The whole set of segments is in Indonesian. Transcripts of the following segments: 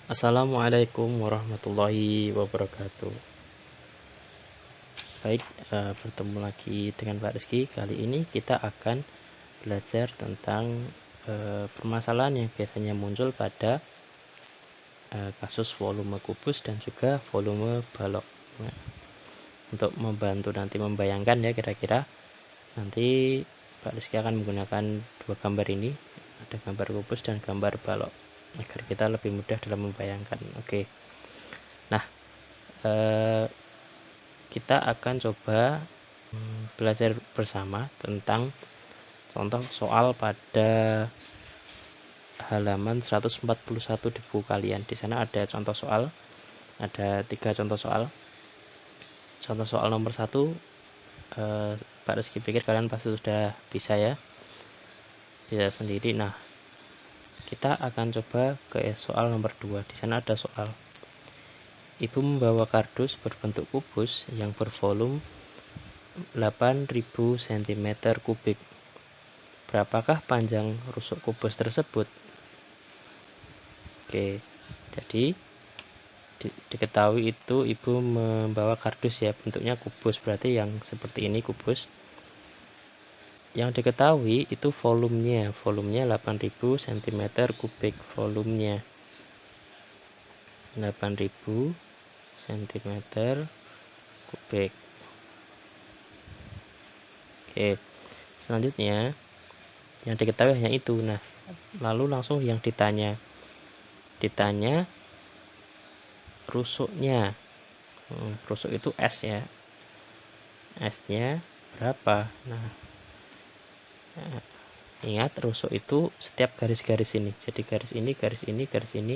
Assalamualaikum warahmatullahi wabarakatuh. Baik, bertemu lagi dengan Pak Rizky. Kali ini kita akan belajar tentang permasalahan yang biasanya muncul pada kasus volume kubus dan juga volume balok. Nah, untuk membantu nanti membayangkan ya kira-kira nanti Pak Rizky akan menggunakan dua gambar ini, ada gambar kubus dan gambar balok, agar kita lebih mudah dalam membayangkan. Oke. Nah, kita akan coba belajar bersama tentang contoh soal pada halaman 141 di buku kalian. Di sana ada contoh soal, ada 3 contoh soal. Contoh soal nomor 1, Pak Rizky pikir kalian pasti sudah bisa ya, bisa sendiri. Nah, kita akan coba ke soal nomor 2. Di sana ada soal, ibu membawa kardus berbentuk kubus yang bervolume 8000 cm3. Berapakah panjang rusuk kubus tersebut? Oke, jadi diketahui itu ibu membawa kardus ya, bentuknya kubus, berarti yang seperti ini kubus. Yang diketahui itu volumenya 8000 cm3, volumenya 8000 cm3. Oke, selanjutnya yang diketahui hanya itu. Nah, lalu langsung yang ditanya rusuknya. Rusuk itu S ya, S nya berapa? Nah, ingat rusuk itu setiap garis-garis ini, jadi garis ini, garis ini, garis ini.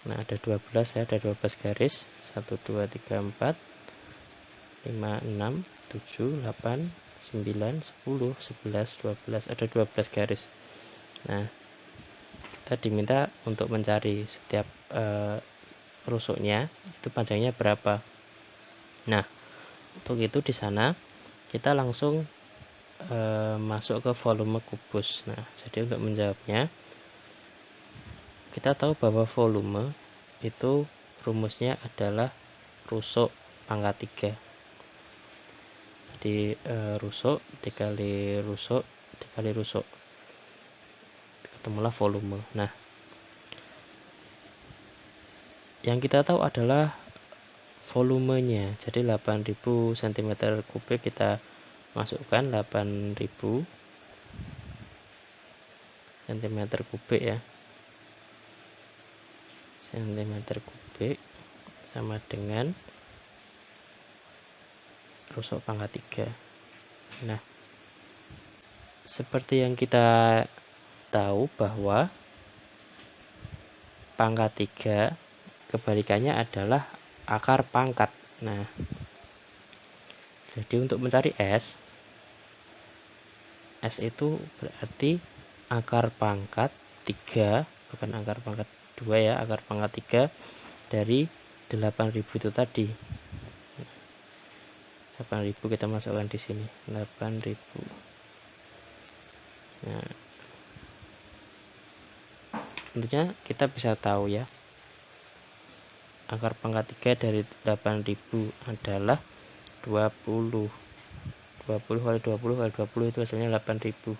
Nah, ada 12 ya, ada 12 garis, 1 2 3 4 5 6 7 8 9 10 11 12, ada 12 garis. Nah, kita diminta untuk mencari setiap rusuknya itu panjangnya berapa. Nah, untuk itu di sana kita langsung masuk ke volume kubus. Nah, jadi untuk menjawabnya kita tahu bahwa volume itu rumusnya adalah rusuk pangkat 3. Jadi rusuk dikali rusuk dikali rusuk, ketemulah volume. Nah, yang kita tahu adalah volumenya, jadi 8000 cm3 kita masukkan 8000 cm3 ya, cm3 sama dengan rusuk pangkat 3. Nah, seperti yang kita tahu bahwa pangkat 3 kebalikannya adalah akar pangkat. Nah, jadi untuk mencari S itu berarti akar pangkat 3, bukan akar pangkat 2 ya, akar pangkat 3 dari 8000 itu tadi. 8000 kita masukkan di sini, 8000. Nah, tentunya kita bisa tahu ya, akar pangkat 3 dari 8000 adalah 20 kali 20 kali 20 itu hasilnya 8000.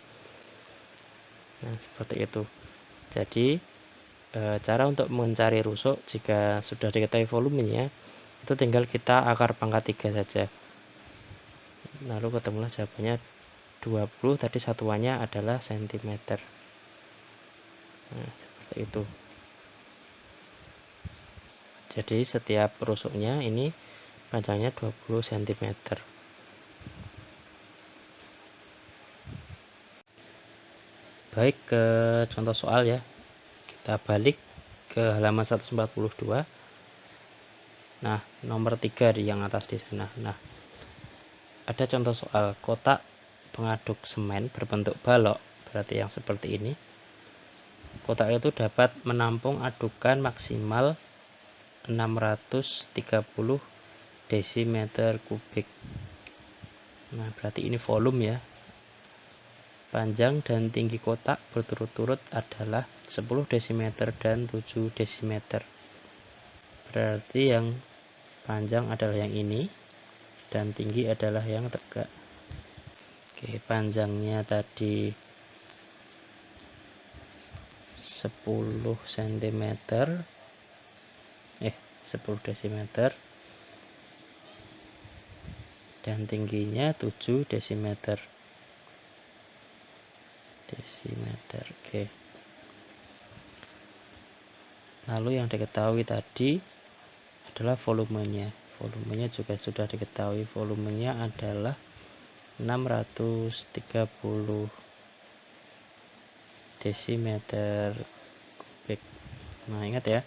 Nah, seperti itu. Jadi cara untuk mencari rusuk jika sudah diketahui volumenya itu tinggal kita akar pangkat 3 saja. Lalu ketemulah jawabannya 20, tadi satuannya adalah cm. Nah, seperti itu. Jadi setiap rusuknya ini panjangnya 20 cm. Baik, ke contoh soal ya. Kita balik ke halaman 142. Nah, nomor 3 di yang atas di sana. Nah, ada contoh soal kotak pengaduk semen berbentuk balok, berarti yang seperti ini. Kotak itu dapat menampung adukan maksimal 630 desimeter kubik. Nah, berarti ini volume ya. Panjang dan tinggi kotak berturut-turut adalah 10 desimeter dan 7 desimeter. Berarti yang panjang adalah yang ini dan tinggi adalah yang tegak. Oke, panjangnya tadi 10 cm 10 desimeter dan tingginya 7 desimeter. Oke. Lalu yang diketahui tadi adalah volumenya. Volumenya juga sudah diketahui. Volumenya adalah 630 desimeter kubik. Nah, ingat ya.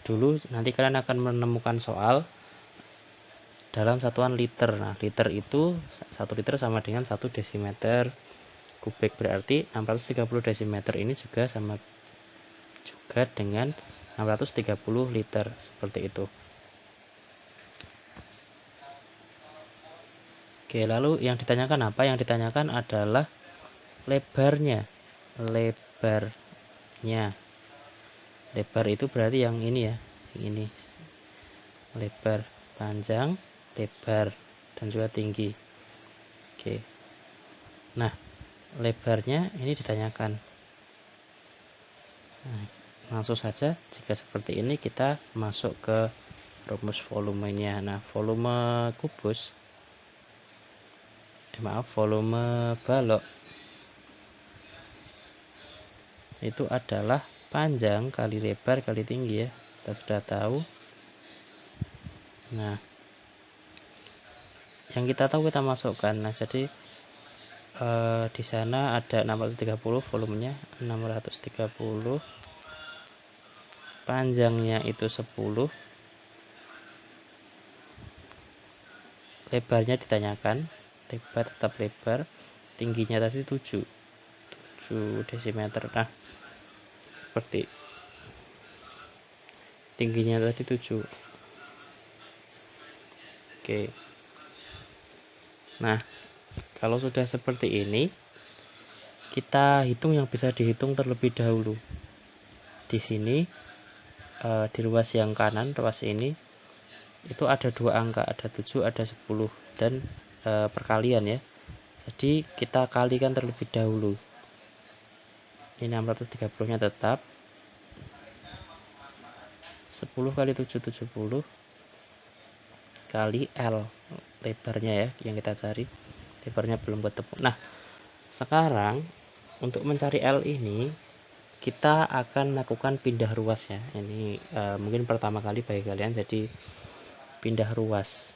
Dulu nanti kalian akan menemukan soal dalam satuan liter. Nah, liter itu 1 liter sama dengan 1 desimeter kubik, berarti 630 desimeter ini juga sama juga dengan 630 liter, seperti itu. Oke, lalu yang ditanyakan apa? Yang ditanyakan adalah lebarnya. Lebar itu berarti yang ini ya, yang ini. Lebar, panjang, lebar, dan juga tinggi. Oke. Nah, lebarnya ini ditanyakan. Nah, langsung saja jika seperti ini kita masuk ke rumus volumenya. Nah, volume kubus volume balok itu adalah panjang kali lebar kali tinggi ya. Kita sudah tahu. Nah, yang kita tahu kita masukkan. Nah, jadi di sana ada 630, volumenya 630, panjangnya itu 10, lebarnya ditanyakan, lebar tetap lebar, tingginya tadi 7 desimeter. Nah, seperti tingginya tadi 7. Oke. Nah, kalau sudah seperti ini, kita hitung yang bisa dihitung terlebih dahulu. Di sini di ruas yang kanan, ruas ini itu ada 2 angka, ada 7, ada 10, dan perkalian ya. Jadi kita kalikan terlebih dahulu. Ini 630-nya tetap 10 kali 7, 70 kali L lebarnya ya, yang kita cari. Lebarnya belum ketemu. Nah, sekarang untuk mencari L ini kita akan lakukan pindah ruas ya. Ini mungkin pertama kali bagi kalian, jadi pindah ruas.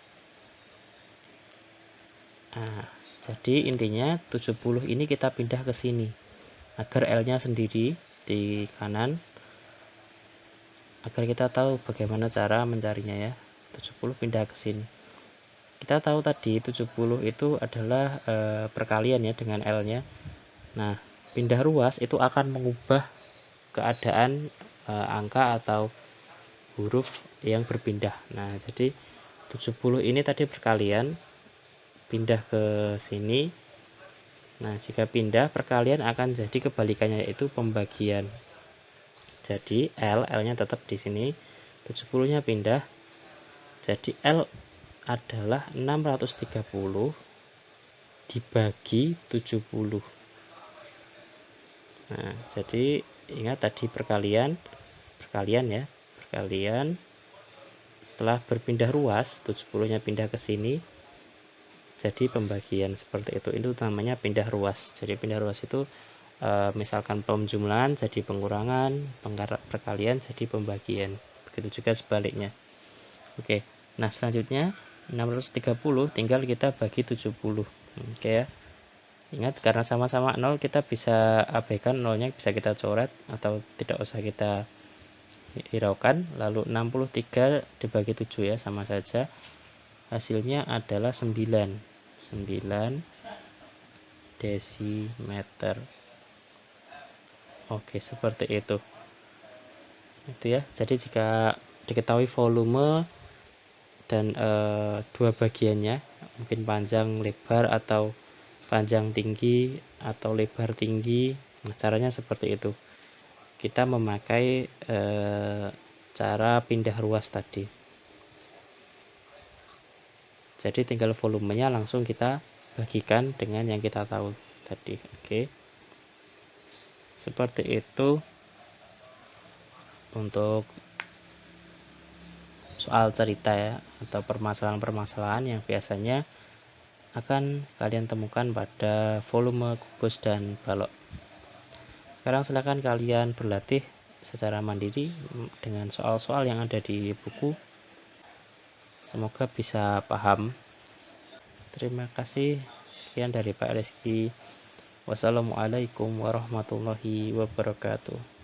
Nah, jadi intinya 70 ini kita pindah ke sini agar L-nya sendiri di kanan, agar kita tahu bagaimana cara mencarinya ya. 70 pindah ke sini. Kita tahu tadi 70 itu adalah perkalian ya dengan L-nya. Nah, pindah ruas itu akan mengubah keadaan angka atau huruf yang berpindah. Nah, jadi 70 ini tadi perkalian, pindah ke sini. Nah, jika pindah perkalian akan jadi kebalikannya, yaitu pembagian. Jadi L-nya tetap di sini, 70-nya pindah. Jadi L adalah 630 dibagi 70. Nah, jadi ingat tadi perkalian ya, perkalian. Setelah berpindah ruas, 70-nya pindah ke sini, jadi pembagian seperti itu. Itu namanya pindah ruas. Jadi pindah ruas itu misalkan pemjumlahan jadi pengurangan, perkalian jadi pembagian. Begitu juga sebaliknya. Oke. Nah, selanjutnya 630 tinggal kita bagi 70. Oke ya. Ingat, karena sama-sama 0 kita bisa abaikan, 0-nya bisa kita coret atau tidak usah kita hiraukan. Lalu 63 dibagi 7 ya, sama saja. Hasilnya adalah 9 desimeter. Oke, seperti itu. Itu ya. Jadi jika diketahui volume dan dua bagiannya, mungkin panjang, lebar, atau panjang tinggi atau lebar tinggi. Nah, caranya seperti itu. Kita memakai cara pindah ruas tadi. Jadi tinggal volumenya langsung kita bagikan dengan yang kita tahu tadi. Oke. Seperti itu untuk soal cerita ya, atau permasalahan-permasalahan yang biasanya akan kalian temukan pada volume kubus dan balok. Sekarang silakan kalian berlatih secara mandiri dengan soal-soal yang ada di buku. Semoga bisa paham. Terima kasih. Sekian dari Pak Reski. Wassalamualaikum warahmatullahi wabarakatuh.